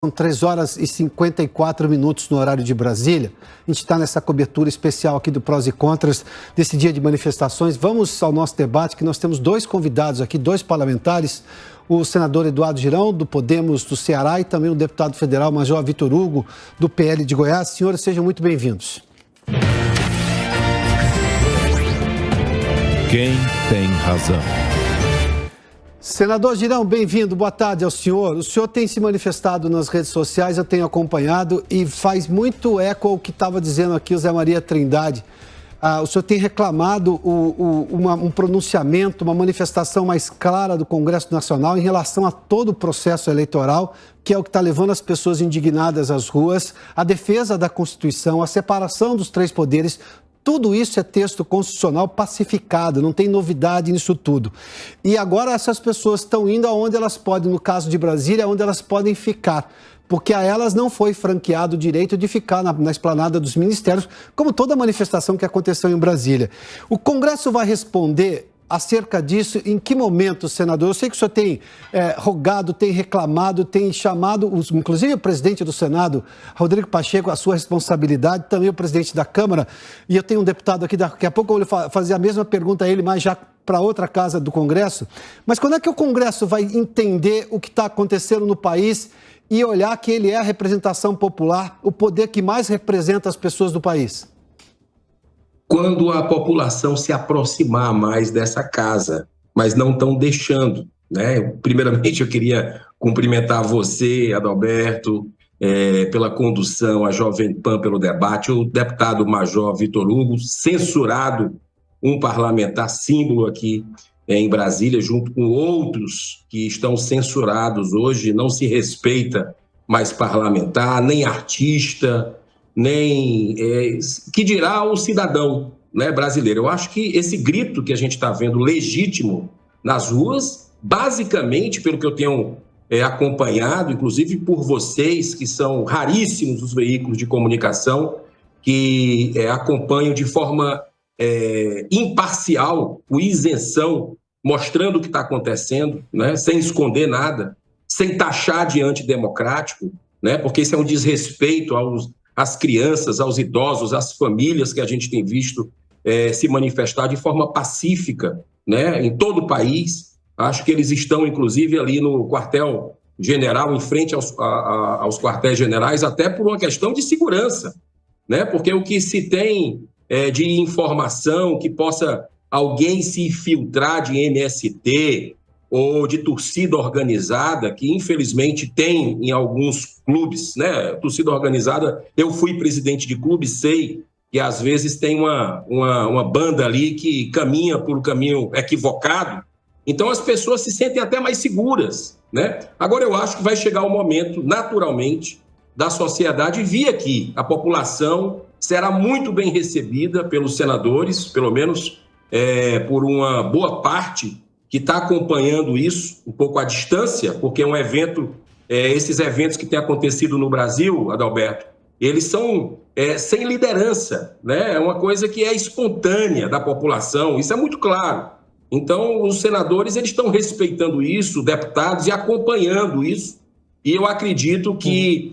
São 3 horas e 54 minutos no horário de Brasília. A gente está nessa cobertura especial aqui do Prós e Contras desse dia de manifestações. Vamos ao nosso debate, que nós temos 2 convidados aqui, 2 parlamentares. O senador Eduardo Girão, do Podemos do Ceará, e também o deputado federal Major Vitor Hugo, do PL de Goiás. Senhores, sejam muito bem-vindos. Quem tem razão? Senador Girão, bem-vindo, boa tarde ao senhor. O senhor tem se manifestado nas redes sociais, eu tenho acompanhado e faz muito eco ao que estava dizendo aqui o Zé Maria Trindade. O senhor tem reclamado um pronunciamento, uma manifestação mais clara do Congresso Nacional em relação a todo o processo eleitoral, que é o que está levando as pessoas indignadas às ruas, a defesa da Constituição, a separação dos 3 poderes. Tudo isso é texto constitucional pacificado, não tem novidade nisso tudo. E agora essas pessoas estão indo aonde elas podem, no caso de Brasília, aonde elas podem ficar. Porque a elas não foi franqueado o direito de ficar na esplanada dos ministérios, como toda manifestação que aconteceu em Brasília. O Congresso vai responder acerca disso, em que momento, senador? Eu sei que o senhor tem rogado, tem reclamado, tem chamado, inclusive o presidente do Senado, Rodrigo Pacheco, a sua responsabilidade, também o presidente da Câmara, e eu tenho um deputado aqui, daqui a pouco eu vou fazer a mesma pergunta a ele, mas já para outra casa do Congresso. Mas quando é que o Congresso vai entender o que está acontecendo no país e olhar que ele é a representação popular, o poder que mais representa as pessoas do país? Quando a população se aproximar mais dessa casa, mas não estão deixando, né? Primeiramente, eu queria cumprimentar você, Adalberto, pela condução, a Jovem Pan pelo debate, o deputado Major Vitor Hugo, censurado, um parlamentar símbolo aqui em Brasília, junto com outros que estão censurados hoje, não se respeita mais parlamentar, nem artista, nem que dirá o cidadão, né, brasileiro. Eu acho que esse grito que a gente está vendo legítimo nas ruas, basicamente, pelo que eu tenho acompanhado, inclusive por vocês, que são raríssimos os veículos de comunicação que acompanham de forma imparcial, com isenção, mostrando o que está acontecendo, né, sem esconder nada, sem taxar de antidemocrático, né, porque isso é um desrespeito às crianças, aos idosos, às famílias que a gente tem visto se manifestar de forma pacífica, né, em todo o país. Acho que eles estão, inclusive, ali no quartel-general, em frente aos quartéis generais, até por uma questão de segurança, né, porque o que se tem de informação que possa alguém se filtrar de MST ou de torcida organizada, que infelizmente tem em alguns clubes, né? Torcida organizada, eu fui presidente de clube, sei que às vezes tem uma banda ali que caminha por um caminho equivocado, então as pessoas se sentem até mais seguras, né? Agora eu acho que vai chegar o momento, naturalmente, da sociedade vir aqui. A população será muito bem recebida pelos senadores, pelo menos por uma boa parte que está acompanhando isso um pouco à distância, porque é um evento, esses eventos que têm acontecido no Brasil, Adalberto, eles são sem liderança, né? É uma coisa que é espontânea da população, isso é muito claro. Então, os senadores eles estão respeitando isso, deputados, e acompanhando isso, e eu acredito que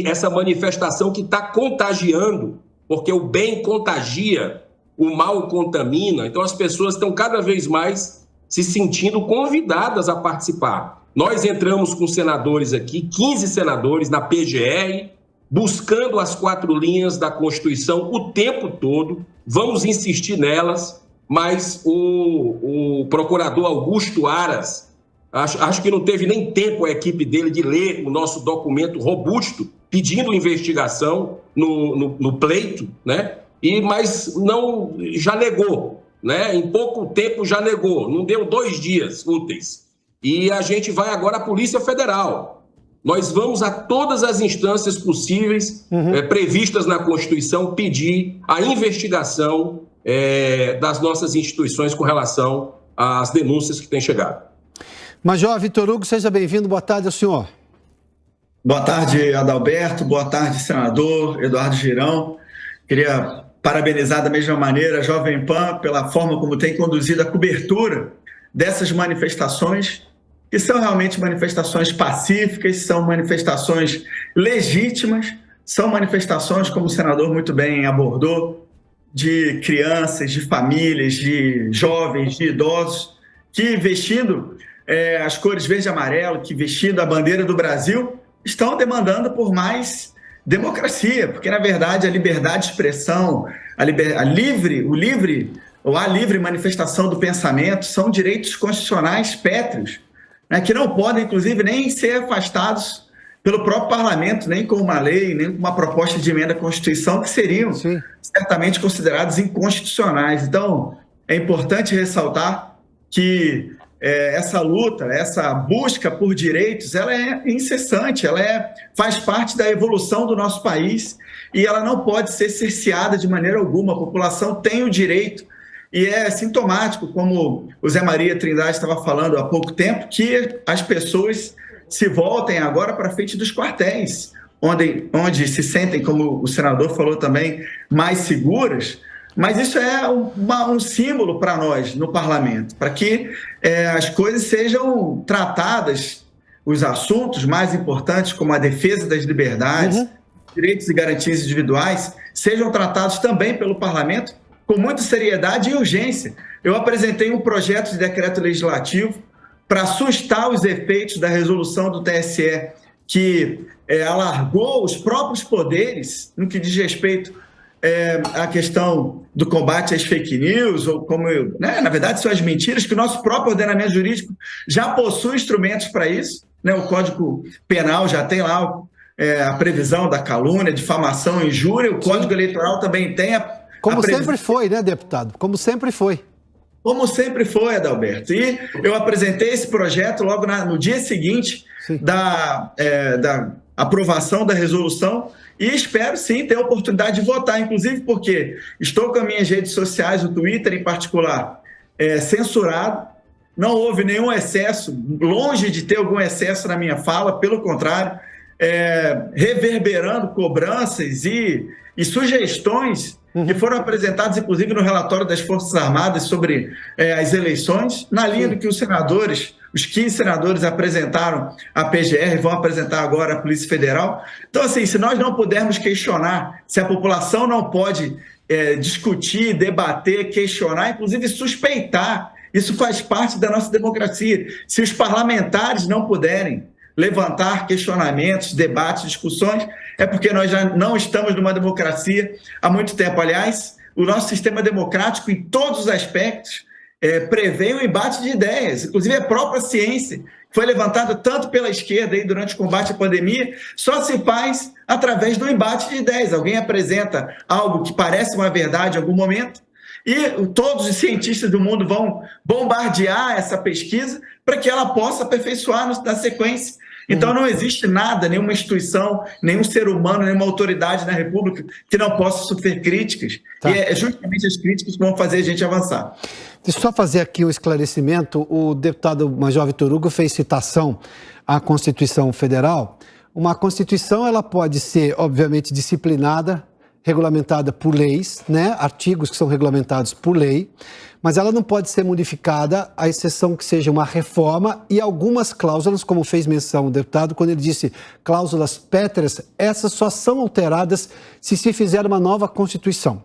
essa manifestação que está contagiando, porque o bem contagia, o mal contamina, então as pessoas estão cada vez mais se sentindo convidadas a participar. Nós entramos com senadores aqui, 15 senadores na PGR, buscando as 4 linhas da Constituição o tempo todo, vamos insistir nelas, mas o procurador Augusto Aras, acho que não teve nem tempo a equipe dele de ler o nosso documento robusto, pedindo investigação no pleito, né? Mas não, já negou, né? Em pouco tempo já negou, não deu 2 dias úteis. E a gente vai agora à Polícia Federal. Nós vamos a todas as instâncias possíveis previstas na Constituição pedir a investigação das nossas instituições com relação às denúncias que têm chegado. Major Vitor Hugo, seja bem-vindo, boa tarde ao senhor. Boa tarde, Adalberto, boa tarde, senador Eduardo Girão. Queria parabenizar da mesma maneira a Jovem Pan pela forma como tem conduzido a cobertura dessas manifestações que são realmente manifestações pacíficas, são manifestações legítimas, são manifestações, como o senador muito bem abordou, de crianças, de famílias, de jovens, de idosos, que vestindo as cores verde e amarelo, que vestindo a bandeira do Brasil, estão demandando por mais democracia, porque, na verdade, a liberdade de expressão, a livre manifestação do pensamento são direitos constitucionais pétreos, né, que não podem, inclusive, nem ser afastados pelo próprio parlamento, nem com uma lei, nem com uma proposta de emenda à Constituição, que seriam certamente considerados inconstitucionais. Então, é importante ressaltar que essa luta, essa busca por direitos, ela é incessante, faz parte da evolução do nosso país e ela não pode ser cerceada de maneira alguma. A população tem o direito, e é sintomático, como o Zé Maria Trindade estava falando há pouco tempo, que as pessoas se voltem agora para frente dos quartéis, onde se sentem, como o senador falou também, mais seguras. Mas isso é um símbolo para nós no parlamento, para que as coisas sejam tratadas, os assuntos mais importantes, como a defesa das liberdades, direitos e garantias individuais, sejam tratados também pelo parlamento com muita seriedade e urgência. Eu apresentei um projeto de decreto legislativo para sustar os efeitos da resolução do TSE, que alargou os próprios poderes no que diz respeito à questão do combate às fake news, ou como, na verdade, são as mentiras, que o nosso próprio ordenamento jurídico já possui instrumentos para isso, né? O Código Penal já tem lá a previsão da calúnia, difamação e injúria, o Código Eleitoral também tem Como sempre foi, né, deputado? Como sempre foi. Como sempre foi, Adalberto. E eu apresentei esse projeto logo no dia seguinte da aprovação da resolução e espero, sim, ter a oportunidade de votar, inclusive porque estou com as minhas redes sociais, o Twitter em particular, censurado. Não houve nenhum excesso, longe de ter algum excesso na minha fala, pelo contrário, reverberando cobranças e sugestões que foram apresentadas, inclusive, no relatório das Forças Armadas sobre as eleições, na linha do que os 15 senadores apresentaram à PGR, vão apresentar agora à Polícia Federal. Então, assim, se nós não pudermos questionar, se a população não pode discutir, debater, questionar, inclusive suspeitar, isso faz parte da nossa democracia. Se os parlamentares não puderem levantar questionamentos, debates, discussões, é porque nós já não estamos numa democracia há muito tempo. Aliás, o nosso sistema democrático, em todos os aspectos, prevê o embate de ideias, inclusive a própria ciência, que foi levantada tanto pela esquerda aí durante o combate à pandemia, só se faz através do embate de ideias. Alguém apresenta algo que parece uma verdade em algum momento, e todos os cientistas do mundo vão bombardear essa pesquisa para que ela possa aperfeiçoar na sequência. Então não existe nada, nenhuma instituição, nenhum ser humano, nenhuma autoridade na República que não possa sofrer críticas. E é justamente as críticas que vão fazer a gente avançar. Deixa eu só fazer aqui um esclarecimento. O deputado Major Vitor Hugo fez citação à Constituição Federal. Uma Constituição, ela pode ser, obviamente, disciplinada, regulamentada por leis, né? Artigos que são regulamentados por lei, mas ela não pode ser modificada, à exceção que seja uma reforma, e algumas cláusulas, como fez menção o deputado, quando ele disse cláusulas pétreas, essas só são alteradas se fizer uma nova Constituição.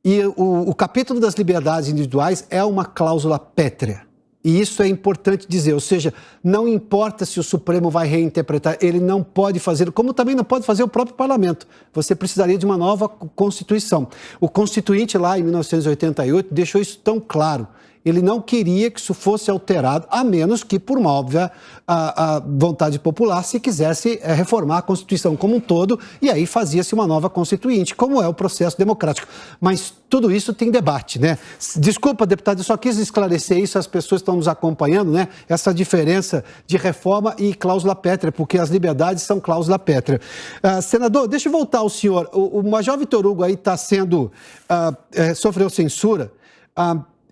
E o capítulo das liberdades individuais é uma cláusula pétrea. E isso é importante dizer, ou seja, não importa se o Supremo vai reinterpretar, ele não pode fazer, como também não pode fazer o próprio parlamento. Você precisaria de uma nova Constituição. O Constituinte lá em 1988 deixou isso tão claro. Ele não queria que isso fosse alterado, a menos que, por uma óbvia a vontade popular, se quisesse reformar a Constituição como um todo, e aí fazia-se uma nova Constituinte, como é o processo democrático. Mas tudo isso tem debate, né? Desculpa, deputado, eu só quis esclarecer isso, as pessoas estão nos acompanhando, né? Essa diferença de reforma e cláusula pétrea, porque as liberdades são cláusula pétrea. Senador, deixa eu voltar ao senhor. O Major Vitor Hugo aí está sendo... sofreu censura.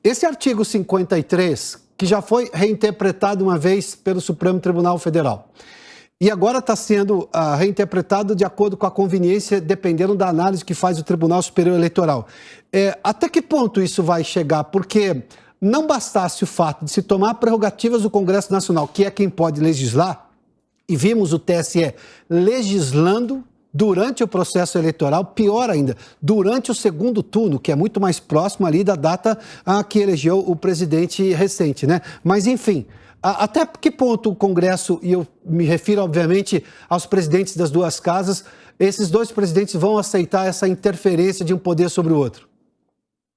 Esse artigo 53, que já foi reinterpretado uma vez pelo Supremo Tribunal Federal, e agora está sendo reinterpretado de acordo com a conveniência, dependendo da análise que faz o Tribunal Superior Eleitoral. Até que ponto isso vai chegar? Porque não bastasse o fato de se tomar prerrogativas do Congresso Nacional, que é quem pode legislar, e vimos o TSE legislando durante o processo eleitoral, pior ainda, durante o segundo turno, que é muito mais próximo ali da data que elegeu o presidente recente, né? Mas, enfim, até que ponto o Congresso, e eu me refiro, obviamente, aos presidentes das duas casas, esses dois presidentes vão aceitar essa interferência de um poder sobre o outro?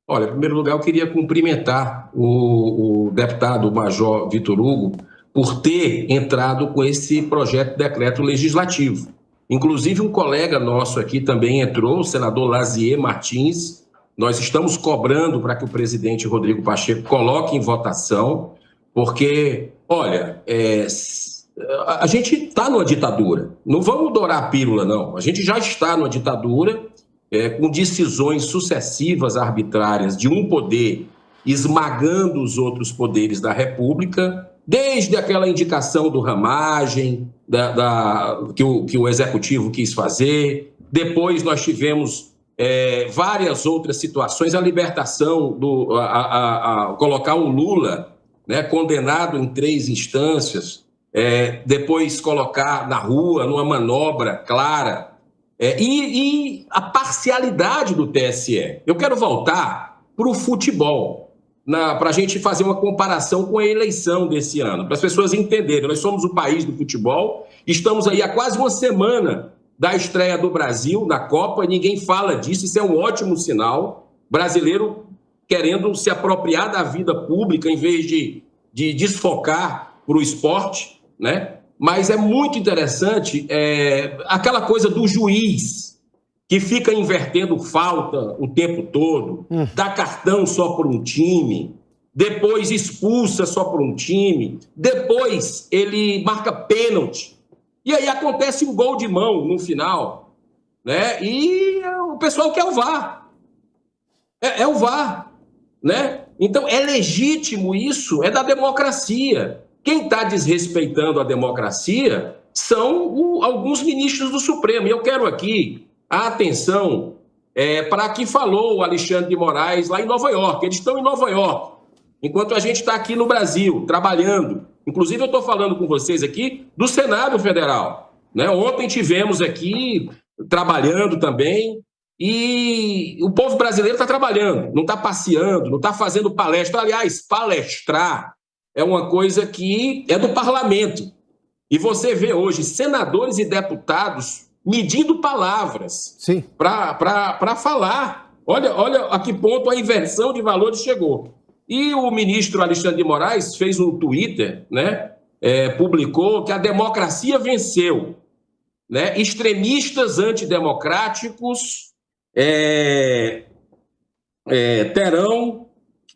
Olha, em primeiro lugar, eu queria cumprimentar o deputado Major Vitor Hugo por ter entrado com esse projeto de decreto legislativo. Inclusive, um colega nosso aqui também entrou, o senador Lazier Martins. Nós estamos cobrando para que o presidente Rodrigo Pacheco coloque em votação, porque, olha, a gente está numa ditadura. Não vamos dourar a pílula, não. A gente já está numa ditadura, com decisões sucessivas arbitrárias de um poder esmagando os outros poderes da República, desde aquela indicação do Ramagem, que o Executivo quis fazer. Depois nós tivemos várias outras situações, a libertação, colocar o Lula, né, condenado em 3 instâncias, depois colocar na rua, numa manobra clara, e a parcialidade do TSE. Eu quero voltar para o futebol, para a gente fazer uma comparação com a eleição desse ano, para as pessoas entenderem. Nós somos o país do futebol, estamos aí há quase uma semana da estreia do Brasil na Copa, e ninguém fala disso, isso é um ótimo sinal. Brasileiro querendo se apropriar da vida pública em vez de desfocar para o esporte, né? Mas é muito interessante aquela coisa do juiz que fica invertendo falta o tempo todo, dá cartão só por um time, depois expulsa só por um time, depois ele marca pênalti, e aí acontece um gol de mão no final, né? E o pessoal quer o VAR. É o VAR, né? Então é legítimo isso, é da democracia. Quem está desrespeitando a democracia são alguns ministros do Supremo. E eu quero aqui a atenção para que falou o Alexandre de Moraes lá em Nova York. Eles estão em Nova York, enquanto a gente está aqui no Brasil, trabalhando. Inclusive, eu estou falando com vocês aqui do Senado Federal, né? Ontem tivemos aqui trabalhando também, e o povo brasileiro está trabalhando, não está passeando, não está fazendo palestra. Aliás, palestrar é uma coisa que é do parlamento. E você vê hoje senadores e deputados medindo palavras para falar. Olha a que ponto a inversão de valores chegou. E o ministro Alexandre de Moraes fez um Twitter, né, publicou que a democracia venceu, né? Extremistas antidemocráticos terão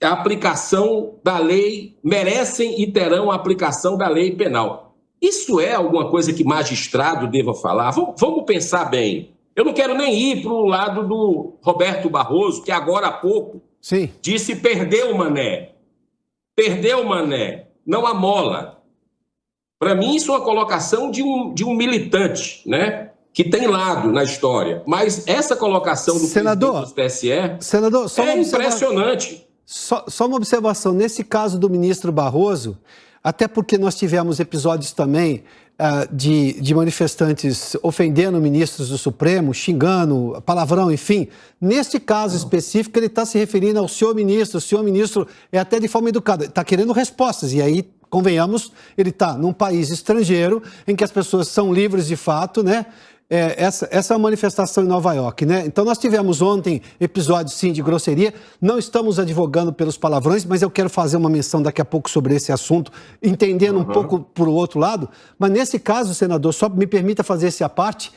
a aplicação da lei, merecem e terão a aplicação da lei penal. Isso é alguma coisa que magistrado deva falar? Vamos pensar bem. Eu não quero nem ir para o lado do Roberto Barroso, que agora há pouco disse perdeu o Mané. Perdeu o Mané, não a mola. Para mim, isso é uma colocação de um militante, né, que tem lado na história. Mas essa colocação do presidente do TSE é impressionante. Só uma observação, nesse caso do ministro Barroso, até porque nós tivemos episódios também de manifestantes ofendendo ministros do Supremo, xingando, palavrão, enfim. Nesse caso específico, ele está se referindo ao senhor ministro é até de forma educada, está querendo respostas, e aí, convenhamos, ele está num país estrangeiro, em que as pessoas são livres de fato, né? Essa é uma manifestação em Nova York, né? Então nós tivemos ontem episódios, sim, de grosseria. Não estamos advogando pelos palavrões, mas eu quero fazer uma menção daqui a pouco sobre esse assunto, entendendo um pouco por outro lado. Mas nesse caso, senador, só me permita fazer essa parte,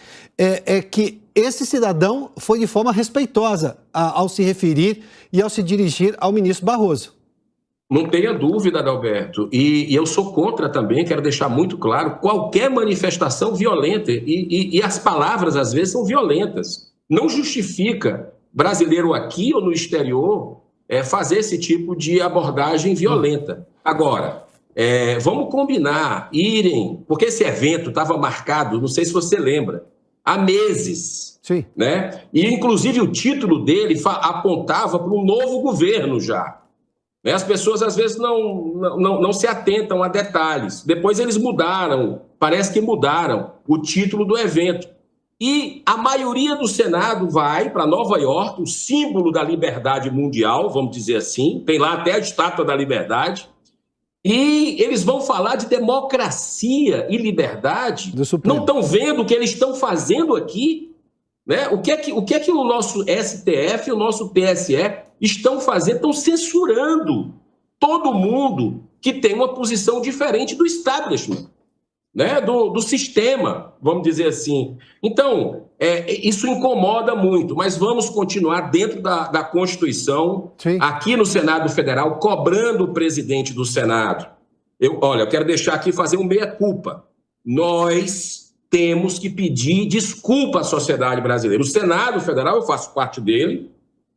que esse cidadão foi de forma respeitosa ao se referir e ao se dirigir ao ministro Barroso. Não tenha dúvida, Adalberto. E eu sou contra também, quero deixar muito claro, qualquer manifestação violenta. E as palavras, às vezes, são violentas. Não justifica brasileiro aqui ou no exterior fazer esse tipo de abordagem violenta. Agora, vamos combinar, porque esse evento estava marcado, não sei se você lembra, há meses. Sim. Né? E, inclusive, o título dele apontava para um novo governo já. né? As pessoas, às vezes, não se atentam a detalhes. Depois eles mudaram, parece que mudaram o título do evento. E a maioria do Senado vai para Nova York, o símbolo da liberdade mundial, vamos dizer assim, tem lá até a Estátua da Liberdade, e eles vão falar de democracia e liberdade. Não estão vendo o que eles estão fazendo aqui? Né? O que é que o nosso STF e o nosso TSE estão fazendo? Estão censurando todo mundo que tem uma posição diferente do establishment, né? do sistema, vamos dizer assim. Então, isso incomoda muito, mas vamos continuar dentro da Constituição, sim, aqui no Senado Federal, cobrando o presidente do Senado. Eu quero deixar aqui, fazer um meia-culpa. Nós temos que pedir desculpa à sociedade brasileira. O Senado Federal, eu faço parte dele,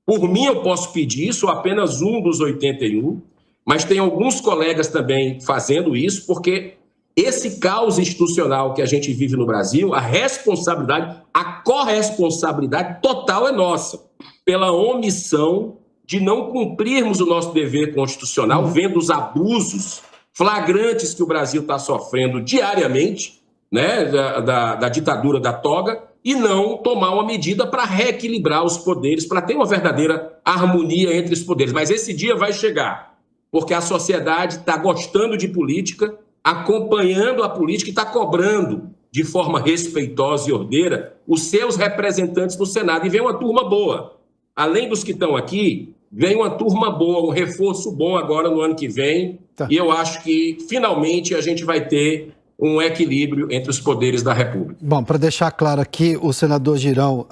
por mim eu posso pedir, sou apenas um dos 81, mas tem alguns colegas também fazendo isso, porque esse caos institucional que a gente vive no Brasil, a responsabilidade, a corresponsabilidade total é nossa, pela omissão de não cumprirmos o nosso dever constitucional, vendo os abusos flagrantes que o Brasil está sofrendo diariamente, né, da ditadura da toga, e não tomar uma medida para reequilibrar os poderes, para ter uma verdadeira harmonia entre os poderes. Mas esse dia vai chegar, porque a sociedade está gostando de política, acompanhando a política e está cobrando de forma respeitosa e ordeira os seus representantes no Senado. E vem uma turma boa. Além dos que estão aqui, vem uma turma boa, um reforço bom agora no ano que vem. Tá. E eu acho que, finalmente, a gente vai ter um equilíbrio entre os poderes da República. Bom, para deixar claro aqui, o senador Girão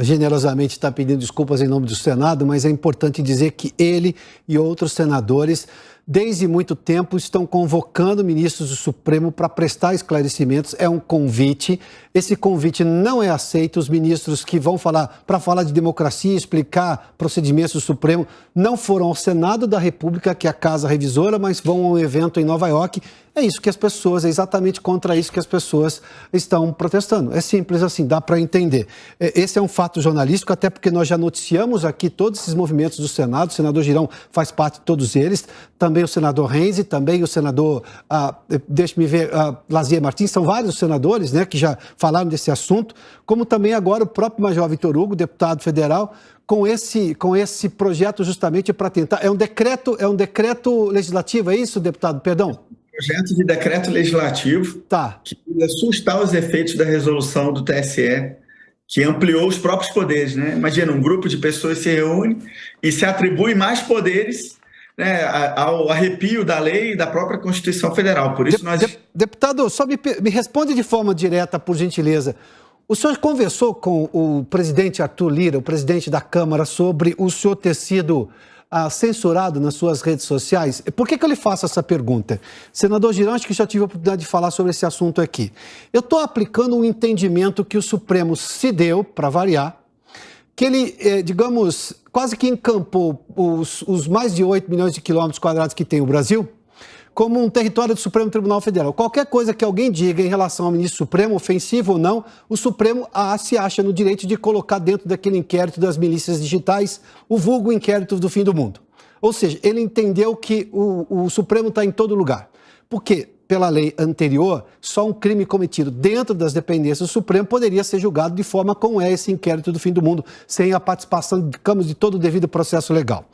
generosamente está pedindo desculpas em nome do Senado, mas é importante dizer que ele e outros senadores, desde muito tempo, estão convocando ministros do Supremo para prestar esclarecimentos. É um convite. Esse convite não é aceito. Os ministros que vão para falar de democracia, explicar procedimentos do Supremo, não foram ao Senado da República, que é a casa revisora, mas vão a um evento em Nova York. É isso que as pessoas, é exatamente contra isso que as pessoas estão protestando. É simples assim, dá para entender. Esse é um fato jornalístico, até porque nós já noticiamos aqui todos esses movimentos do Senado. O senador Girão faz parte de todos eles, também o senador Renzi, também o senador, Lazier Martins, são vários senadores, né, que já falaram desse assunto, como também agora o próprio Major Vitor Hugo, deputado federal, com esse projeto justamente para tentar... É um decreto legislativo, é isso, deputado? Perdão? Projeto de decreto legislativo, tá, que ia assustar os efeitos da resolução do TSE, que ampliou os próprios poderes, né? Imagina, um grupo de pessoas se reúne e se atribui mais poderes, né, ao arrepio da lei e da própria Constituição Federal. Por isso Deputado, só me responde de forma direta, por gentileza. O senhor conversou com o presidente Arthur Lira, o presidente da Câmara, sobre o senhor ter sido censurado nas suas redes sociais? Por que eu lhe faço essa pergunta? Senador Girão, acho que já tive a oportunidade de falar sobre esse assunto aqui. Eu estou aplicando um entendimento que o Supremo se deu, para variar, que ele, digamos, quase que encampou os mais de 8 milhões de quilômetros quadrados que tem o Brasil como um território do Supremo Tribunal Federal. Qualquer coisa que alguém diga em relação ao ministro Supremo, ofensivo ou não, o Supremo se acha no direito de colocar dentro daquele inquérito das milícias digitais, o vulgo inquérito do fim do mundo. Ou seja, ele entendeu que o Supremo está em todo lugar. Porque, pela lei anterior, só um crime cometido dentro das dependências do Supremo poderia ser julgado de forma como é esse inquérito do fim do mundo, sem a participação, digamos, de todo o devido processo legal.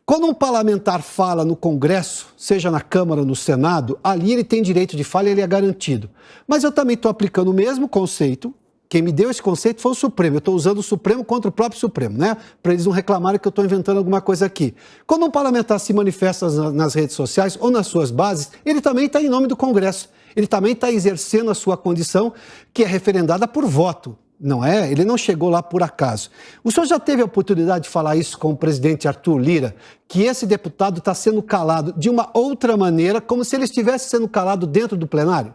Quando um parlamentar fala no Congresso, seja na Câmara ou no Senado, ali ele tem direito de fala e ele é garantido. Mas eu também estou aplicando o mesmo conceito. Quem me deu esse conceito foi o Supremo. Eu estou usando o Supremo contra o próprio Supremo, né? Para eles não reclamarem que eu estou inventando alguma coisa aqui. Quando um parlamentar se manifesta nas redes sociais ou nas suas bases, ele também está em nome do Congresso. Ele também está exercendo a sua condição, que é referendada por voto. Não é? Ele não chegou lá por acaso. O senhor já teve a oportunidade de falar isso com o presidente Arthur Lira, que esse deputado está sendo calado de uma outra maneira, como se ele estivesse sendo calado dentro do plenário?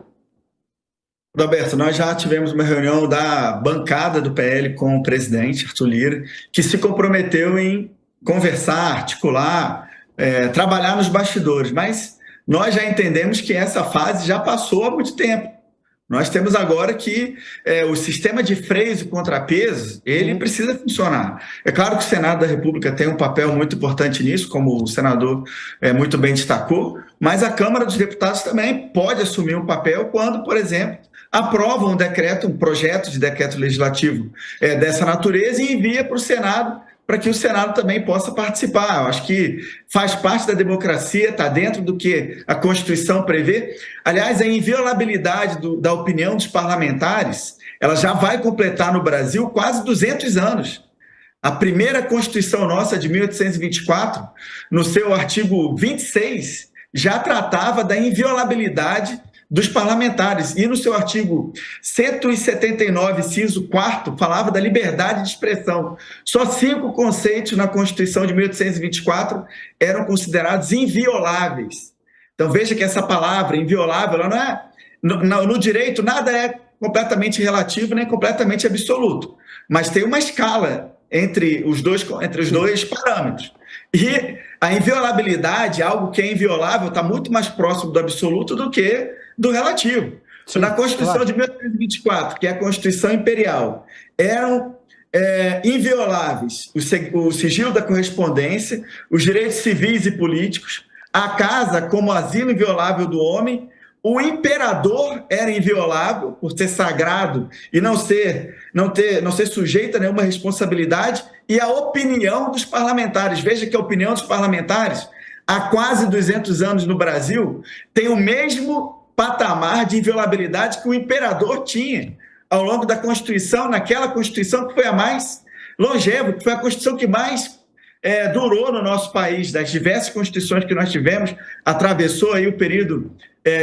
Roberto, nós já tivemos uma reunião da bancada do PL com o presidente Arthur Lira, que se comprometeu em conversar, articular, trabalhar nos bastidores, mas nós já entendemos que essa fase já passou há muito tempo. Nós temos agora que o sistema de freios e contrapesos, ele precisa funcionar. É claro que o Senado da República tem um papel muito importante nisso, como o senador muito bem destacou, mas a Câmara dos Deputados também pode assumir um papel quando, por exemplo, aprova um projeto de decreto legislativo dessa natureza e envia para o Senado, para que o Senado também possa participar. Eu acho que faz parte da democracia, está dentro do que a Constituição prevê. Aliás, a inviolabilidade da opinião dos parlamentares, ela já vai completar no Brasil quase 200 anos. A primeira Constituição nossa, de 1824, no seu artigo 26, já tratava da inviolabilidade dos parlamentares. E no seu artigo 179, inciso 4º, falava da liberdade de expressão. Só 5 conceitos na Constituição de 1824 eram considerados invioláveis. Então veja que essa palavra inviolável, ela não é... No direito, nada é completamente relativo nem completamente absoluto. Mas tem uma escala entre os dois parâmetros. E a inviolabilidade, algo que é inviolável, está muito mais próximo do absoluto do que do relativo. Sim, na Constituição de 1824, que é a Constituição Imperial, eram invioláveis o sigilo da correspondência, os direitos civis e políticos, a casa como asilo inviolável do homem, o imperador era inviolável por ser sagrado e não ser sujeito a nenhuma responsabilidade, e a opinião dos parlamentares. Veja que a opinião dos parlamentares, há quase 200 anos no Brasil, tem o mesmo patamar de inviolabilidade que o imperador tinha ao longo da Constituição, naquela Constituição que foi a mais longeva, que foi a Constituição que mais durou no nosso país, das diversas constituições que nós tivemos, atravessou aí o período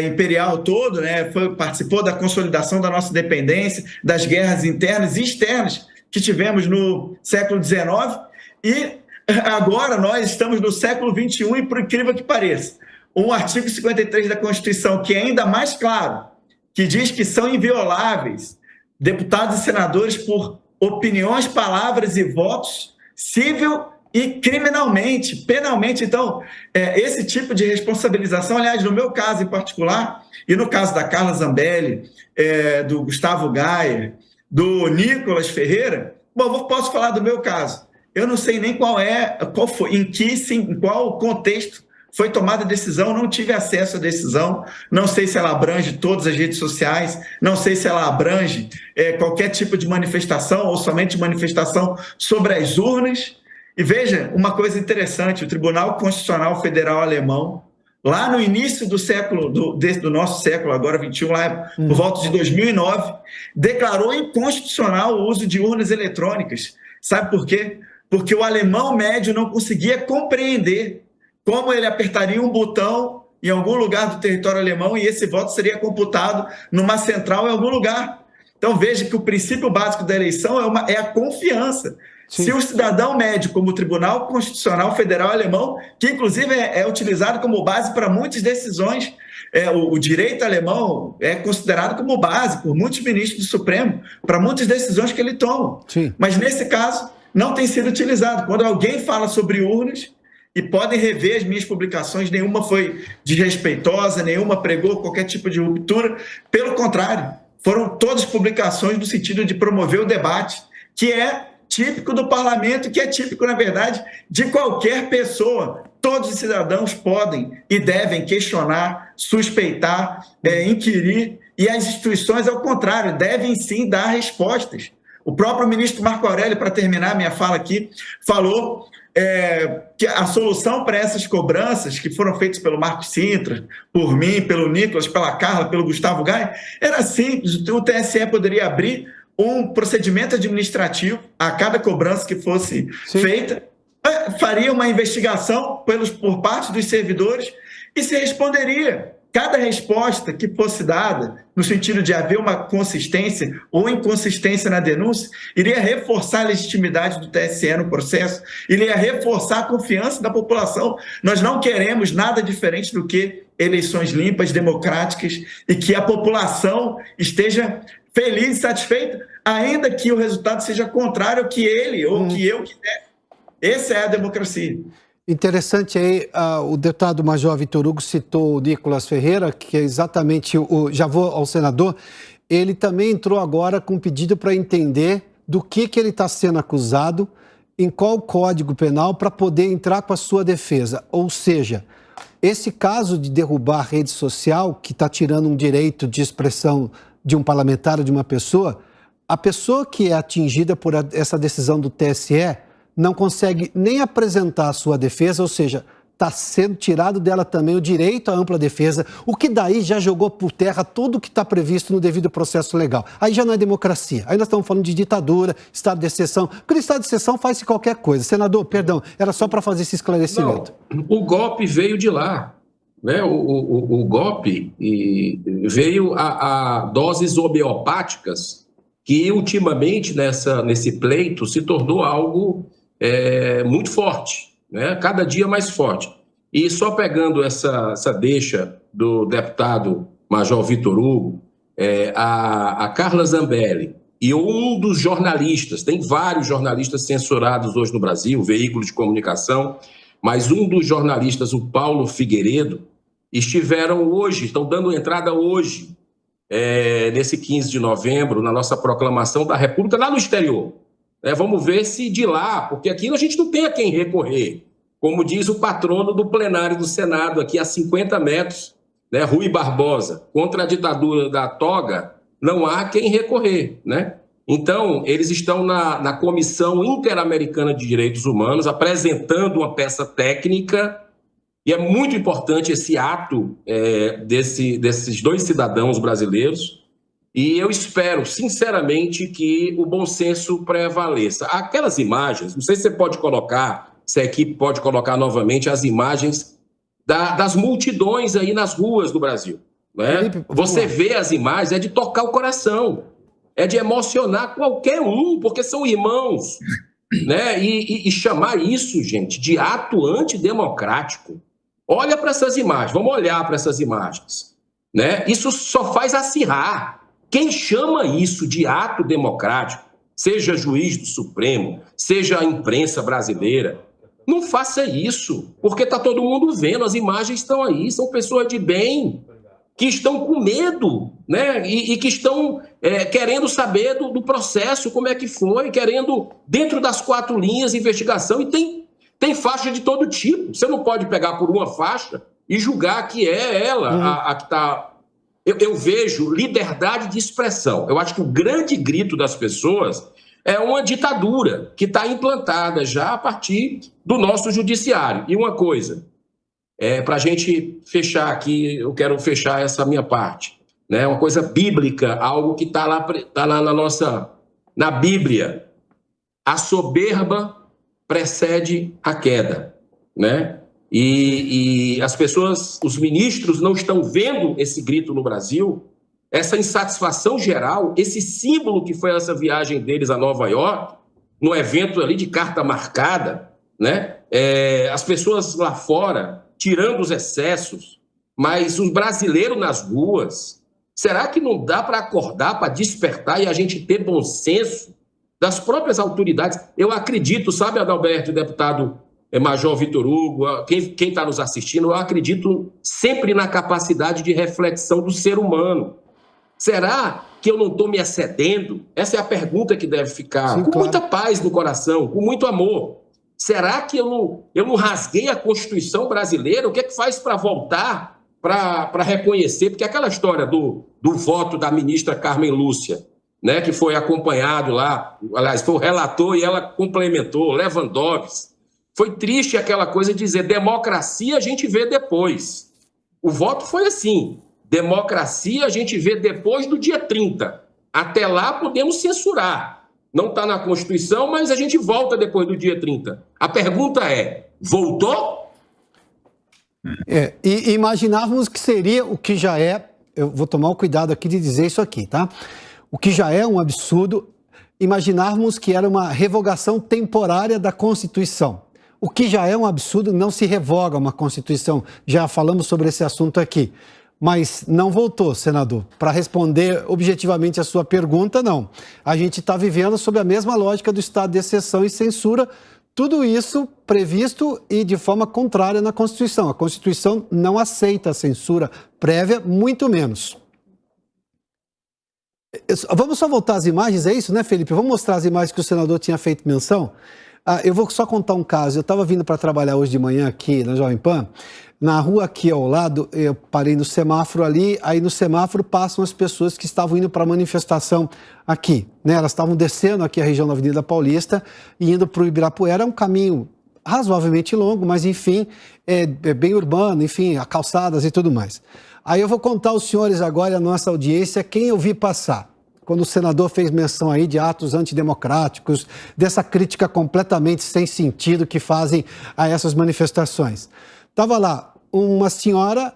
imperial todo, né? Participou da consolidação da nossa independência, das guerras internas e externas que tivemos no século XIX, e agora nós estamos no século XXI, e por incrível que pareça, um artigo 53 da Constituição, que é ainda mais claro, que diz que são invioláveis deputados e senadores por opiniões, palavras e votos, civil e criminalmente, penalmente. Então, esse tipo de responsabilização, aliás, no meu caso em particular, e no caso da Carla Zambelli, do Gustavo Gayer, do Nicolas Ferreira, bom, posso falar do meu caso. Eu não sei nem em qual contexto foi tomada a decisão, não tive acesso à decisão, não sei se ela abrange todas as redes sociais, não sei se ela abrange qualquer tipo de manifestação ou somente manifestação sobre as urnas. E veja uma coisa interessante, o Tribunal Constitucional Federal Alemão, lá no início do nosso século, agora 21, lá por volta de 2009, declarou inconstitucional o uso de urnas eletrônicas. Sabe por quê? Porque o alemão médio não conseguia compreender como ele apertaria um botão em algum lugar do território alemão e esse voto seria computado numa central em algum lugar. Então veja que o princípio básico da eleição é a confiança. Sim. Se o cidadão médio, como o Tribunal Constitucional Federal Alemão, que inclusive é utilizado como base para muitas decisões, o direito alemão é considerado como base por muitos ministros do Supremo, para muitas decisões que ele toma. Sim. Mas nesse caso, não tem sido utilizado. Quando alguém fala sobre urnas, e podem rever as minhas publicações, nenhuma foi desrespeitosa, nenhuma pregou qualquer tipo de ruptura, pelo contrário, foram todas publicações no sentido de promover o debate, que é típico do parlamento, que é típico, na verdade, de qualquer pessoa. Todos os cidadãos podem e devem questionar, suspeitar, inquirir, e as instituições, ao contrário, devem sim dar respostas. O próprio ministro Marco Aurélio, para terminar minha fala aqui, falou que a solução para essas cobranças que foram feitas pelo Marco Sintra, por mim, pelo Nicolas, pela Carla, pelo Gustavo Gayer, era simples. O TSE poderia abrir um procedimento administrativo a cada cobrança que fosse feita, faria uma investigação por parte dos servidores e se responderia. Cada resposta que fosse dada, no sentido de haver uma consistência ou inconsistência na denúncia, iria reforçar a legitimidade do TSE no processo, iria reforçar a confiança da população. Nós não queremos nada diferente do que eleições limpas, democráticas, e que a população esteja feliz e satisfeita, ainda que o resultado seja contrário ao que ele ou que eu quiser. Essa é a democracia. Interessante aí, o deputado Major Vitor Hugo citou o Nicolas Ferreira, que é exatamente já vou ao senador. ele também entrou agora com um pedido para entender do que ele está sendo acusado, em qual código penal, para poder entrar com a sua defesa. Ou seja, esse caso de derrubar a rede social, que está tirando um direito de expressão de um parlamentar ou de uma pessoa, a pessoa que é atingida por essa decisão do TSE não consegue nem apresentar a sua defesa, ou seja, está sendo tirado dela também o direito à ampla defesa, o que daí já jogou por terra tudo o que está previsto no devido processo legal. Aí já não é democracia, aí nós estamos falando de ditadura, estado de exceção, porque no estado de exceção faz-se qualquer coisa. Senador, perdão, era só para fazer esse esclarecimento. Não, o golpe veio de lá, né? O golpe veio a doses homeopáticas que ultimamente nesse pleito se tornou algo muito forte, né? Cada dia mais forte. E só pegando essa deixa do deputado Major Vitor Hugo, a Carla Zambelli e um dos jornalistas, tem vários jornalistas censurados hoje no Brasil, veículos de comunicação, mas um dos jornalistas, o Paulo Figueiredo, estão dando entrada hoje, nesse 15 de novembro, na nossa proclamação da República, lá no exterior. Vamos ver se de lá, porque aqui a gente não tem a quem recorrer. Como diz o patrono do plenário do Senado, aqui a 50 metros, né, Rui Barbosa, contra a ditadura da toga, não há quem recorrer, né? Então, eles estão na Comissão Interamericana de Direitos Humanos, apresentando uma peça técnica, e é muito importante esse ato desses dois cidadãos brasileiros. E eu espero, sinceramente, que o bom senso prevaleça. Aquelas imagens, não sei se você pode colocar, se a equipe pode colocar novamente as imagens das multidões aí nas ruas do Brasil, né? Felipe, você vê as imagens, é de tocar o coração, é de emocionar qualquer um, porque são irmãos, né? E chamar isso, gente, de ato antidemocrático. Olha para essas imagens, vamos olhar para essas imagens, né? Isso só faz acirrar. Quem chama isso de ato democrático, seja juiz do Supremo, seja a imprensa brasileira, não faça isso, porque está todo mundo vendo, as imagens estão aí, são pessoas de bem, que estão com medo, né? E que estão querendo saber do processo, como é que foi, querendo, dentro das 4 linhas de investigação, e tem faixa de todo tipo. Você não pode pegar por uma faixa e julgar que é ela a que está... Eu vejo liberdade de expressão. Eu acho que o grande grito das pessoas é uma ditadura que está implantada já a partir do nosso judiciário. E uma coisa, para a gente fechar aqui, eu quero fechar essa minha parte, né? Uma coisa bíblica, algo que está lá na Bíblia. A soberba precede a queda, né? E as pessoas, os ministros não estão vendo esse grito no Brasil, essa insatisfação geral, esse símbolo que foi essa viagem deles a Nova York, no evento ali de carta marcada, né? As pessoas lá fora tirando os excessos, mas os brasileiros nas ruas, será que não dá para acordar, para despertar e a gente ter bom senso das próprias autoridades? Eu acredito, sabe, Adalberto, deputado Major Vitor Hugo, quem está nos assistindo, eu acredito sempre na capacidade de reflexão do ser humano. Será que eu não estou me excedendo? Essa é a pergunta que deve ficar. Sim, com claro. Muita paz no coração, com muito amor. Será que eu não rasguei a Constituição brasileira? O que é que faz para voltar, para reconhecer? Porque aquela história do voto da ministra Carmen Lúcia, né, que foi acompanhado lá, aliás, foi o relator e ela complementou, Lewandowski. Foi triste aquela coisa de dizer democracia a gente vê depois. O voto foi assim, democracia a gente vê depois do dia 30. Até lá podemos censurar. Não está na Constituição, mas a gente volta depois do dia 30. A pergunta é, voltou? E imaginávamos que seria o que já é, eu vou tomar o cuidado aqui de dizer isso aqui, tá? O que já é um absurdo, imaginarmos que era uma revogação temporária da Constituição. O que já é um absurdo, não se revoga uma Constituição. Já falamos sobre esse assunto aqui. Mas não voltou, senador. Para responder objetivamente a sua pergunta, não. A gente está vivendo sob a mesma lógica do estado de exceção e censura. Tudo isso previsto e de forma contrária na Constituição. A Constituição não aceita a censura prévia, muito menos. Vamos só voltar às imagens, é isso, né, Felipe? Vamos mostrar as imagens que o senador tinha feito menção? Eu vou só contar um caso. Eu estava vindo para trabalhar hoje de manhã aqui na Jovem Pan. Na rua aqui ao lado, eu parei no semáforo ali, aí no semáforo passam as pessoas que estavam indo para a manifestação aqui, né? Elas estavam descendo aqui a região da Avenida Paulista e indo para o Ibirapuera, é um caminho razoavelmente longo, mas enfim, é bem urbano, enfim, calçadas e tudo mais. Aí eu vou contar aos senhores agora, a nossa audiência, quem eu vi passar. Quando o senador fez menção aí de atos antidemocráticos, dessa crítica completamente sem sentido que fazem a essas manifestações. Estava lá uma senhora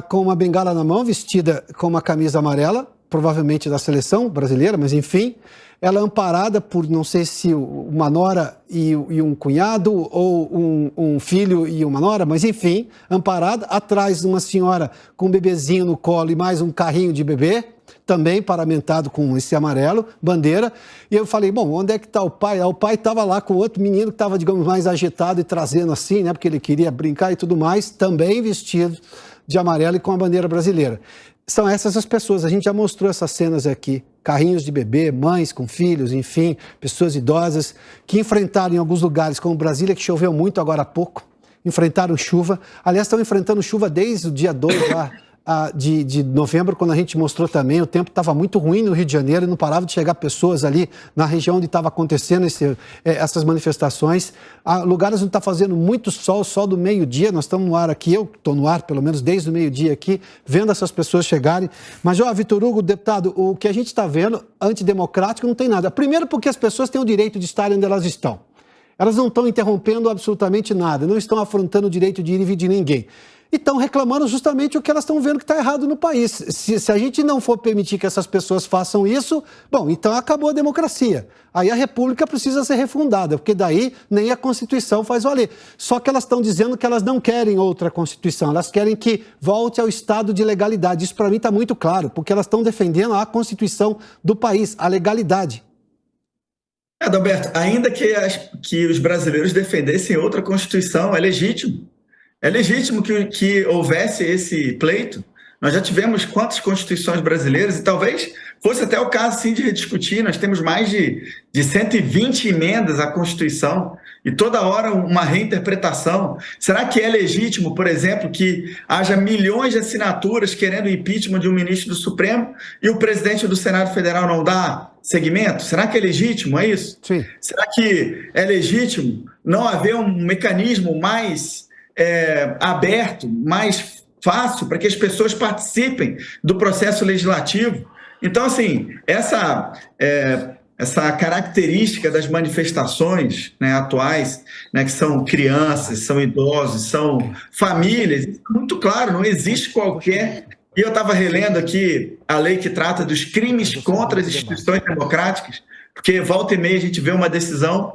com uma bengala na mão, vestida com uma camisa amarela, provavelmente da seleção brasileira, mas enfim, ela amparada por, não sei se uma nora e um cunhado, ou um filho e uma nora, mas enfim, amparada, atrás de uma senhora com um bebezinho no colo e mais um carrinho de bebê, também paramentado com esse amarelo, bandeira, e eu falei, bom, onde é que está o pai? O pai estava lá com outro menino que estava, digamos, mais agitado e trazendo assim, né, porque ele queria brincar e tudo mais, também vestido de amarelo e com a bandeira brasileira. São essas as pessoas, a gente já mostrou essas cenas aqui, carrinhos de bebê, mães com filhos, enfim, pessoas idosas, que enfrentaram em alguns lugares, como Brasília, que choveu muito agora há pouco, enfrentaram chuva, aliás, estão enfrentando chuva desde o dia 2 lá, de novembro, quando a gente mostrou também, o tempo estava muito ruim no Rio de Janeiro e não parava de chegar pessoas ali na região onde estava acontecendo essas manifestações. Há lugares onde está fazendo muito sol do meio-dia, nós estamos no ar aqui, eu estou no ar pelo menos desde o meio-dia aqui, vendo essas pessoas chegarem. Mas, Vitor Hugo, deputado, o que a gente está vendo, antidemocrático, não tem nada. Primeiro porque as pessoas têm o direito de estar onde elas estão. Elas não estão interrompendo absolutamente nada, não estão afrontando o direito de ir e vir de ninguém. E estão reclamando justamente o que elas estão vendo que está errado no país. Se a gente não for permitir que essas pessoas façam isso, bom, então acabou a democracia. Aí a República precisa ser refundada, porque daí nem a Constituição faz valer. Só que elas estão dizendo que elas não querem outra Constituição, elas querem que volte ao estado de legalidade. Isso para mim está muito claro, porque elas estão defendendo a Constituição do país, a legalidade. Adalberto, ainda que os brasileiros defendessem outra Constituição, é legítimo. É legítimo que houvesse esse pleito. Nós já tivemos quantas constituições brasileiras, e talvez fosse até o caso, sim, de rediscutir. Nós temos mais de 120 emendas à Constituição e toda hora uma reinterpretação. Será que é legítimo, por exemplo, que haja milhões de assinaturas querendo o impeachment de um ministro do Supremo e o presidente do Senado Federal não dá seguimento? Será que é legítimo? É isso? Sim. Será que é legítimo não haver um mecanismo mais aberto, mais fácil, para que as pessoas participem do processo legislativo? Então, assim, essa característica das manifestações, né, atuais, né, que são crianças, são idosos, são famílias, muito claro, não existe qualquer... E eu estava relendo aqui a lei que trata dos crimes contra as instituições democráticas, porque volta e meia a gente vê uma decisão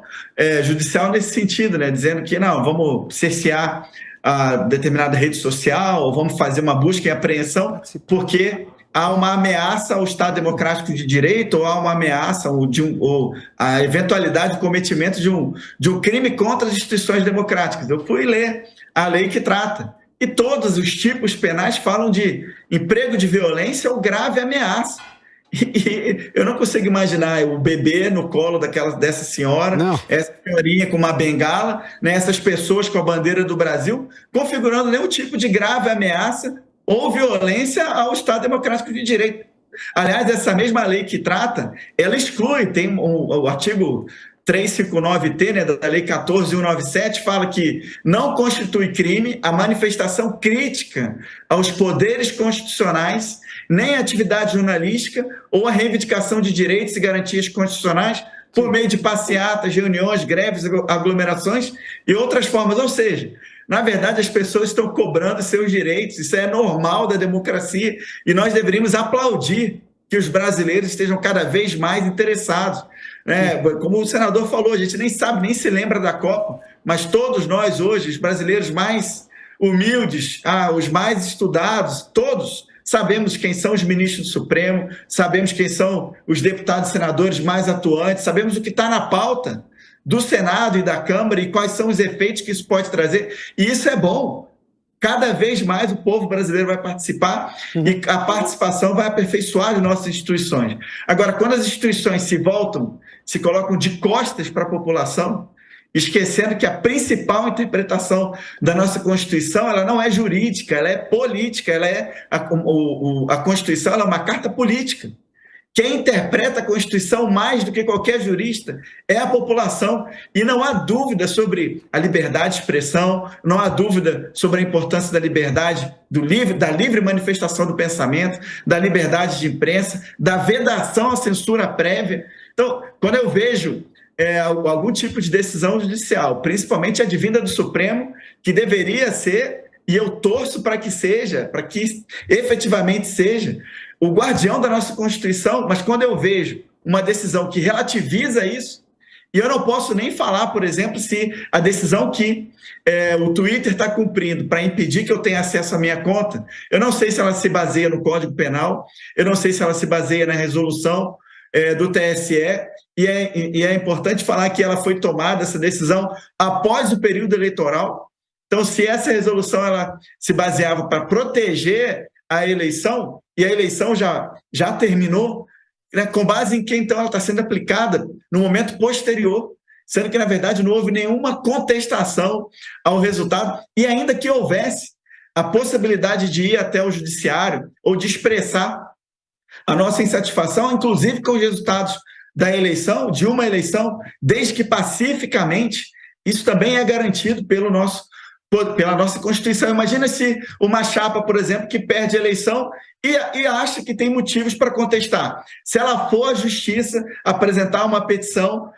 judicial nesse sentido, né, dizendo que não, vamos cercear a determinada rede social, ou vamos fazer uma busca e apreensão, porque há uma ameaça ao Estado Democrático de Direito, ou há uma ameaça, ou a eventualidade de cometimento de um crime contra as instituições democráticas. Eu fui ler a lei que trata, e todos os tipos penais falam de emprego de violência ou grave ameaça. E eu não consigo imaginar o bebê no colo dessa senhora, não. Essa senhorinha com uma bengala, né, essas pessoas com a bandeira do Brasil, configurando nenhum tipo de grave ameaça ou violência ao Estado Democrático de Direito. Aliás, essa mesma lei que trata, ela exclui, tem o artigo 359T, né, da Lei 14.197, fala que não constitui crime a manifestação crítica aos poderes constitucionais, nem a atividade jornalística ou a reivindicação de direitos e garantias constitucionais por meio de passeatas, reuniões, greves, aglomerações e outras formas. Ou seja, na verdade, as pessoas estão cobrando seus direitos, isso é normal da democracia e nós deveríamos aplaudir que os brasileiros estejam cada vez mais interessados. Como o senador falou, a gente nem sabe, nem se lembra da Copa, mas todos nós hoje, os brasileiros mais humildes, os mais estudados, todos sabemos quem são os ministros do Supremo, sabemos quem são os deputados e senadores mais atuantes, sabemos o que está na pauta do Senado e da Câmara e quais são os efeitos que isso pode trazer. E isso é bom. cada vez mais o povo brasileiro vai participar e a participação vai aperfeiçoar as nossas instituições. Agora, quando as instituições se colocam de costas para a população, esquecendo que a principal interpretação da nossa Constituição, ela não é jurídica, ela é política, a Constituição ela é uma carta política. Quem interpreta a Constituição mais do que qualquer jurista é a população. E não há dúvida sobre a liberdade de expressão, não há dúvida sobre a importância da liberdade, da livre manifestação do pensamento, da liberdade de imprensa, da vedação à censura prévia. Então, quando eu vejo algum tipo de decisão judicial, principalmente advinda do Supremo, que deveria ser, e eu torço para que seja, para que efetivamente seja, o guardião da nossa Constituição, mas quando eu vejo uma decisão que relativiza isso, e eu não posso nem falar, por exemplo, se a decisão que o Twitter está cumprindo para impedir que eu tenha acesso à minha conta, eu não sei se ela se baseia no Código Penal, eu não sei se ela se baseia na resolução do TSE, e é importante falar que ela foi tomada, essa decisão, após o período eleitoral. Então, se essa resolução ela se baseava para proteger a eleição, e a eleição já terminou, né, com base em que, então, ela está sendo aplicada no momento posterior, sendo que, na verdade, não houve nenhuma contestação ao resultado, e ainda que houvesse a possibilidade de ir até o judiciário ou de expressar a nossa insatisfação, inclusive com os resultados da eleição, de uma eleição, desde que pacificamente, isso também é garantido pela nossa Constituição. Imagina se uma chapa, por exemplo, que perde a eleição e acha que tem motivos para contestar. Se ela for à justiça apresentar uma petição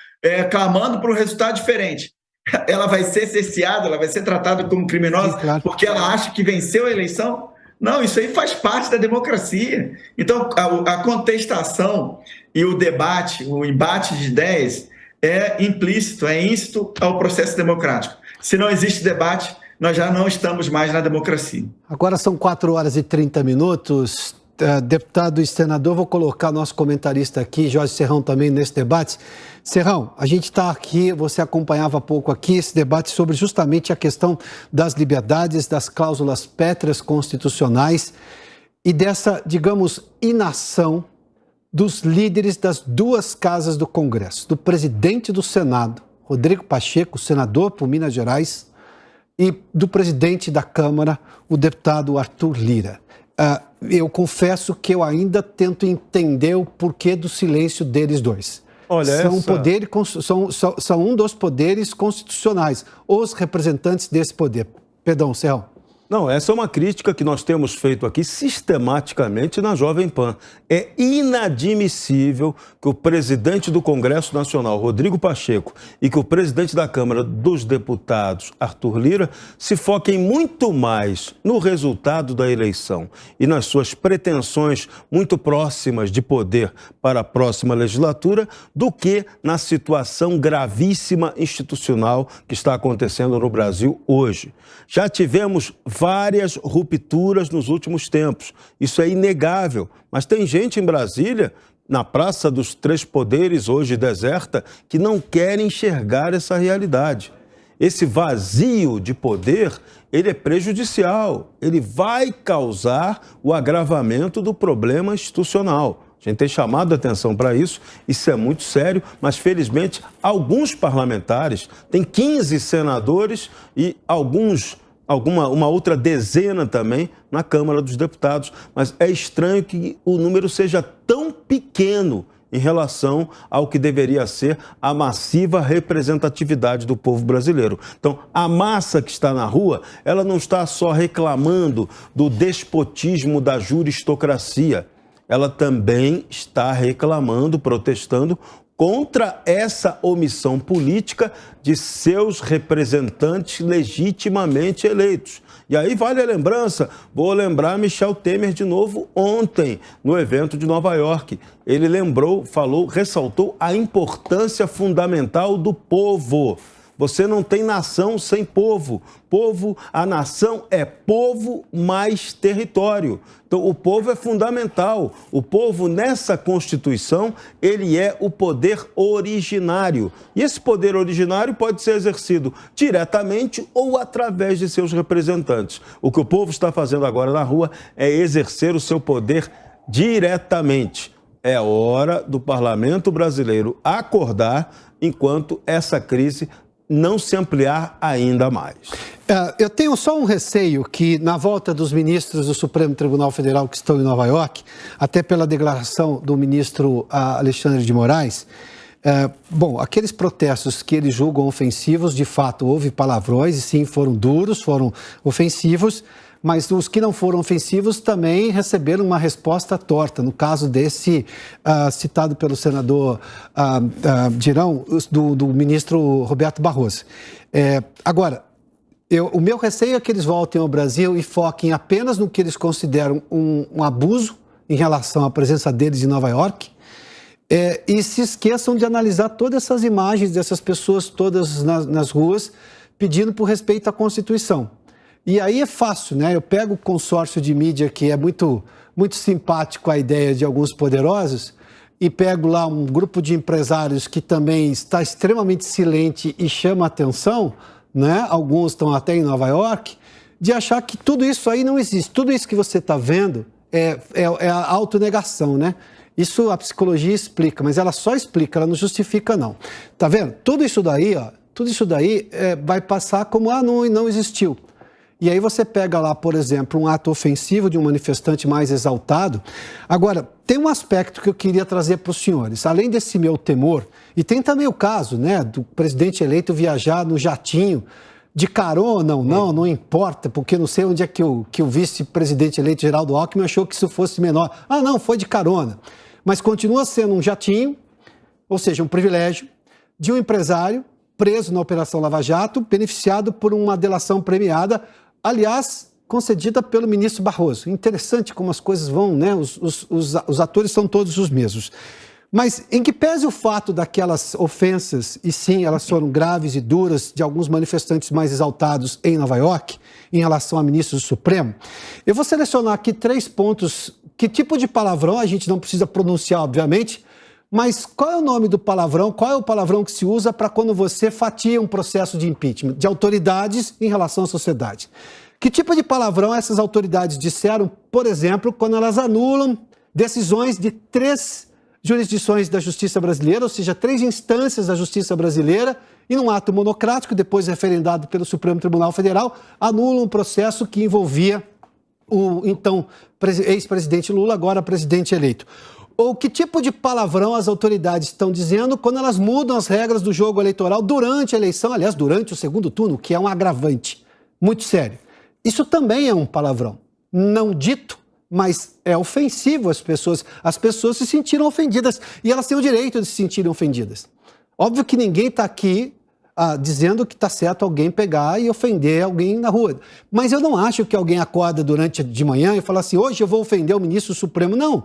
clamando por um resultado diferente, ela vai ser cerceada, ela vai ser tratada como criminosa, sim, claro, porque ela acha que venceu a eleição? Não, isso aí faz parte da democracia. Então, a contestação e o debate, o embate de ideias é implícito, é íncito ao processo democrático. Se não existe debate, nós já não estamos mais na democracia. Agora são 4h30. Deputado e senador, vou colocar nosso comentarista aqui, Jorge Serrão, também nesse debate. Serrão, a gente está aqui, você acompanhava há pouco aqui esse debate sobre justamente a questão das liberdades, das cláusulas pétreas constitucionais e dessa, digamos, inação dos líderes das duas casas do Congresso, do presidente do Senado, Rodrigo Pacheco, senador por Minas Gerais, e do presidente da Câmara, o deputado Arthur Lira. Eu confesso que eu ainda tento entender o porquê do silêncio deles dois. Olha, são um dos poderes constitucionais, os representantes desse poder. Perdão, Serrão. Não, essa é uma crítica que nós temos feito aqui sistematicamente na Jovem Pan. É inadmissível que o presidente do Congresso Nacional, Rodrigo Pacheco, e que o presidente da Câmara dos Deputados, Arthur Lira, se foquem muito mais no resultado da eleição e nas suas pretensões muito próximas de poder para a próxima legislatura do que na situação gravíssima institucional que está acontecendo no Brasil hoje. Já tivemos várias rupturas nos últimos tempos. Isso é inegável. Mas tem gente em Brasília, na Praça dos Três Poderes, hoje deserta, que não quer enxergar essa realidade. Esse vazio de poder, ele é prejudicial. Ele vai causar o agravamento do problema institucional. A gente tem chamado a atenção para isso é muito sério, mas felizmente alguns parlamentares, tem 15 senadores e uma outra dezena também na Câmara dos Deputados, mas é estranho que o número seja tão pequeno em relação ao que deveria ser a massiva representatividade do povo brasileiro. Então, a massa que está na rua, ela não está só reclamando do despotismo da juristocracia, ela também está reclamando, protestando contra essa omissão política de seus representantes legitimamente eleitos. E aí vale a lembrança, vou lembrar Michel Temer de novo ontem, no evento de Nova York. Ele ressaltou a importância fundamental do povo. Você não tem nação sem povo. A nação é povo mais território. Então, o povo é fundamental. O povo, nessa Constituição, ele é o poder originário. E esse poder originário pode ser exercido diretamente ou através de seus representantes. O que o povo está fazendo agora na rua é exercer o seu poder diretamente. É hora do parlamento brasileiro acordar enquanto essa crise não se ampliar ainda mais. Eu tenho só um receio que, na volta dos ministros do Supremo Tribunal Federal que estão em Nova York, até pela declaração do ministro Alexandre de Moraes, aqueles protestos que eles julgam ofensivos, de fato, houve palavrões, e sim, foram duros, foram ofensivos, mas os que não foram ofensivos também receberam uma resposta torta. No caso desse, citado pelo senador Girão, do ministro Roberto Barroso. Agora, o meu receio é que eles voltem ao Brasil e foquem apenas no que eles consideram um abuso em relação à presença deles em Nova York, e se esqueçam de analisar todas essas imagens dessas pessoas todas nas ruas pedindo por respeito à Constituição. E aí é fácil, né? Eu pego o consórcio de mídia, que é muito, muito simpático à ideia de alguns poderosos, e pego lá um grupo de empresários que também está extremamente silente e chama atenção, né? Alguns estão até em Nova York, de achar que tudo isso aí não existe. Tudo isso que você está vendo é a autonegação, né? Isso a psicologia explica, mas ela só explica, ela não justifica, não. Tá vendo? Tudo isso daí vai passar como, não existiu. E aí você pega lá, por exemplo, um ato ofensivo de um manifestante mais exaltado. Agora, tem um aspecto que eu queria trazer para os senhores. Além desse meu temor, e tem também o caso, né, do presidente eleito viajar no jatinho, de carona ou não importa, porque não sei onde é que o vice-presidente eleito Geraldo Alckmin achou que isso fosse menor. Não, foi de carona. Mas continua sendo um jatinho, ou seja, um privilégio, de um empresário preso na Operação Lava Jato, beneficiado por uma delação premiada, aliás, concedida pelo ministro Barroso. Interessante como as coisas vão, né? Os atores são todos os mesmos. Mas em que pese o fato daquelas ofensas, e sim, elas foram graves e duras, de alguns manifestantes mais exaltados em Nova York, em relação a ministros do Supremo, eu vou selecionar aqui 3 pontos. Que tipo de palavrão, a gente não precisa pronunciar, obviamente, mas qual é o nome do palavrão, qual é o palavrão que se usa para quando você fatia um processo de impeachment de autoridades em relação à sociedade? Que tipo de palavrão essas autoridades disseram, por exemplo, quando elas anulam decisões de 3 jurisdições da justiça brasileira, ou seja, 3 instâncias da justiça brasileira, e num ato monocrático, depois referendado pelo Supremo Tribunal Federal, anulam um processo que envolvia o então ex-presidente Lula, agora presidente eleito. Ou que tipo de palavrão as autoridades estão dizendo quando elas mudam as regras do jogo eleitoral durante a eleição, aliás, durante o segundo turno, que é um agravante muito sério. Isso também é um palavrão. Não dito, mas é ofensivo às pessoas. As pessoas se sentiram ofendidas e elas têm o direito de se sentirem ofendidas. Óbvio que ninguém está aqui dizendo que está certo alguém pegar e ofender alguém na rua. Mas eu não acho que alguém acorda de manhã e fala assim, hoje eu vou ofender o ministro Supremo. Não.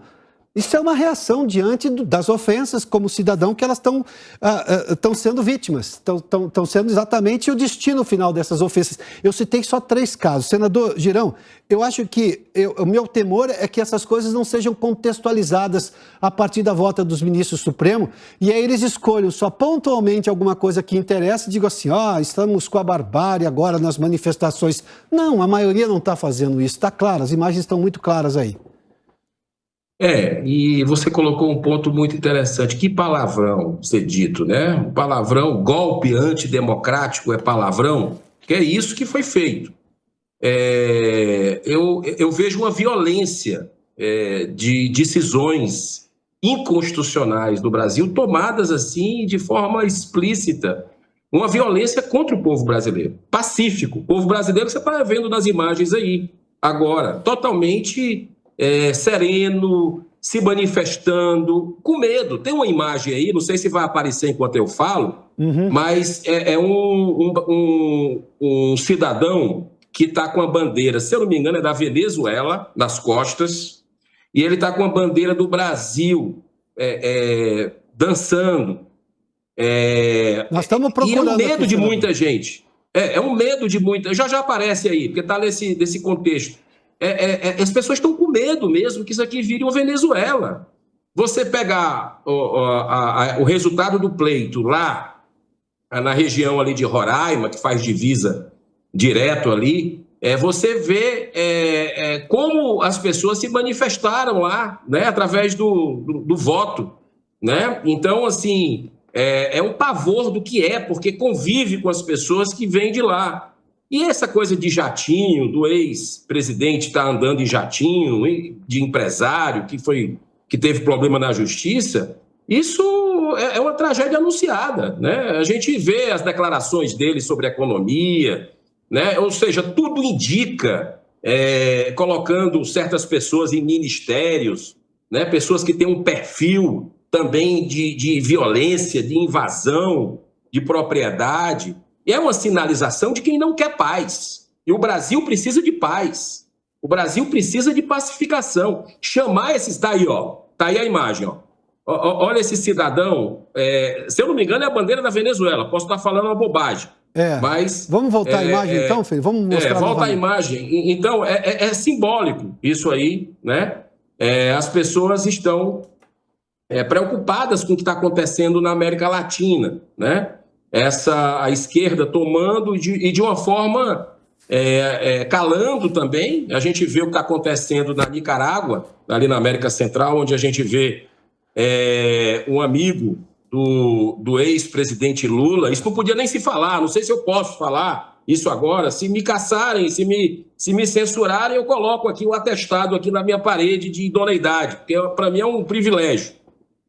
Isso é uma reação diante das ofensas como cidadão que elas estão sendo vítimas, estão sendo exatamente o destino final dessas ofensas. Eu citei só 3 casos. Senador Girão, eu acho que o meu temor é que essas coisas não sejam contextualizadas a partir da volta dos ministros do Supremo e aí eles escolham só pontualmente alguma coisa que interessa e digam assim, estamos com a barbárie agora nas manifestações. Não, a maioria não está fazendo isso, está claro, as imagens estão muito claras aí. E você colocou um ponto muito interessante. Que palavrão ser dito, né? O palavrão, golpe antidemocrático é palavrão, que é isso que foi feito. Eu vejo uma violência de decisões inconstitucionais do Brasil tomadas assim de forma explícita. Uma violência contra o povo brasileiro, pacífico. O povo brasileiro, você está vendo nas imagens aí, agora, totalmente sereno, se manifestando, com medo. Tem uma imagem aí, não sei se vai aparecer enquanto eu falo, mas é um cidadão que está com a bandeira, se eu não me engano, é da Venezuela, nas costas, e ele está com a bandeira do Brasil dançando. Nós estamos procurando. E é um medo aqui, de senador. muita gente. É um medo de muita. Já aparece aí, porque está nesse contexto. As pessoas estão com medo mesmo que isso aqui vire uma Venezuela. Você pegar o resultado do pleito lá na região ali de Roraima, que faz divisa direto ali, você vê como as pessoas se manifestaram lá, né, através do voto, né? Então, assim, é um pavor do que porque convive com as pessoas que vêm de lá. E essa coisa de jatinho, do ex-presidente estar andando em jatinho, de empresário que teve problema na justiça, isso é uma tragédia anunciada, né? A gente vê as declarações dele sobre a economia, né? Ou seja, tudo indica, colocando certas pessoas em ministérios, né? Pessoas que têm um perfil também de violência, de invasão de propriedade. E é uma sinalização de quem não quer paz. E o Brasil precisa de paz. O Brasil precisa de pacificação. Chamar esses... Está aí, ó. Está aí a imagem, ó. Olha esse cidadão. Se eu não me engano, é a bandeira da Venezuela. Posso estar falando uma bobagem. Mas, vamos voltar a imagem, então, Felipe? Vamos mostrar volta a imagem. Então, é simbólico isso aí, né? As pessoas estão preocupadas com o que está acontecendo na América Latina, né? A esquerda tomando e de uma forma calando também. A gente vê o que está acontecendo na Nicarágua, ali na América Central, onde a gente vê um amigo do ex-presidente Lula. Isso não podia nem se falar, não sei se eu posso falar isso agora. Se me caçarem, se me censurarem, eu coloco aqui o atestado aqui na minha parede de idoneidade, porque para mim é um privilégio.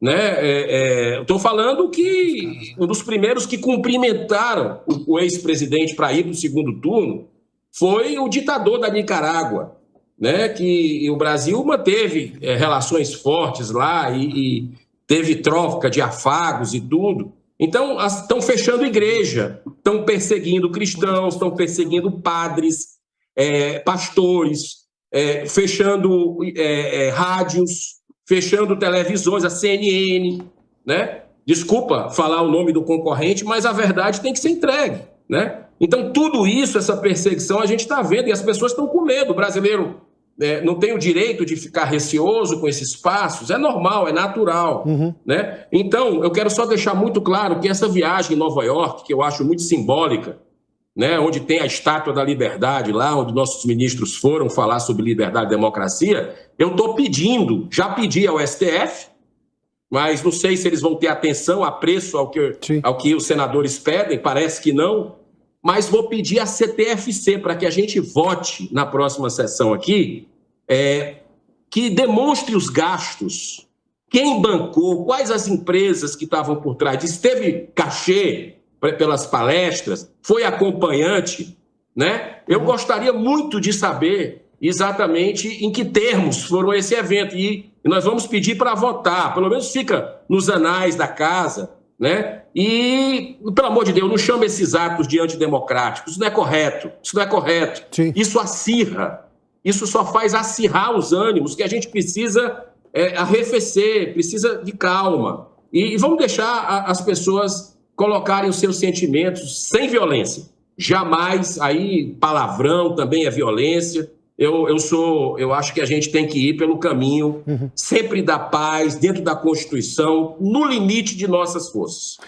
Né? Estou falando que um dos primeiros que cumprimentaram o ex-presidente para ir para o segundo turno foi o ditador da Nicarágua, né? Que o Brasil manteve relações fortes lá e teve troca de afagos e tudo. Então, estão fechando igreja, estão perseguindo cristãos, estão perseguindo padres, pastores, fechando rádios, fechando televisões, a CNN, né? Desculpa falar o nome do concorrente, mas a verdade tem que ser entregue, né? Então, tudo isso, essa perseguição, a gente está vendo e as pessoas estão com medo. O brasileiro não tem o direito de ficar receoso com esses passos, é normal, é natural, né? Então, eu quero só deixar muito claro que essa viagem em Nova York, que eu acho muito simbólica, né, onde tem a Estátua da Liberdade lá, onde nossos ministros foram falar sobre liberdade e democracia, eu estou pedindo, já pedi ao STF, mas não sei se eles vão ter atenção, apreço ao que os senadores pedem, parece que não, mas vou pedir à CTFC para que a gente vote na próxima sessão aqui, que demonstre os gastos, quem bancou, quais as empresas que estavam por trás, se teve cachê pelas palestras, foi acompanhante, né? Eu gostaria muito de saber exatamente em que termos foram esse evento e nós vamos pedir para votar, pelo menos fica nos anais da casa, né? E, pelo amor de Deus, não chame esses atos de antidemocráticos, isso não é correto, Sim. Isso acirra, isso só faz acirrar os ânimos, que a gente precisa arrefecer, precisa de calma, e vamos deixar as pessoas colocarem os seus sentimentos sem violência. Jamais, aí palavrão também é violência. Eu acho que a gente tem que ir pelo caminho sempre da paz, dentro da Constituição, no limite de nossas forças.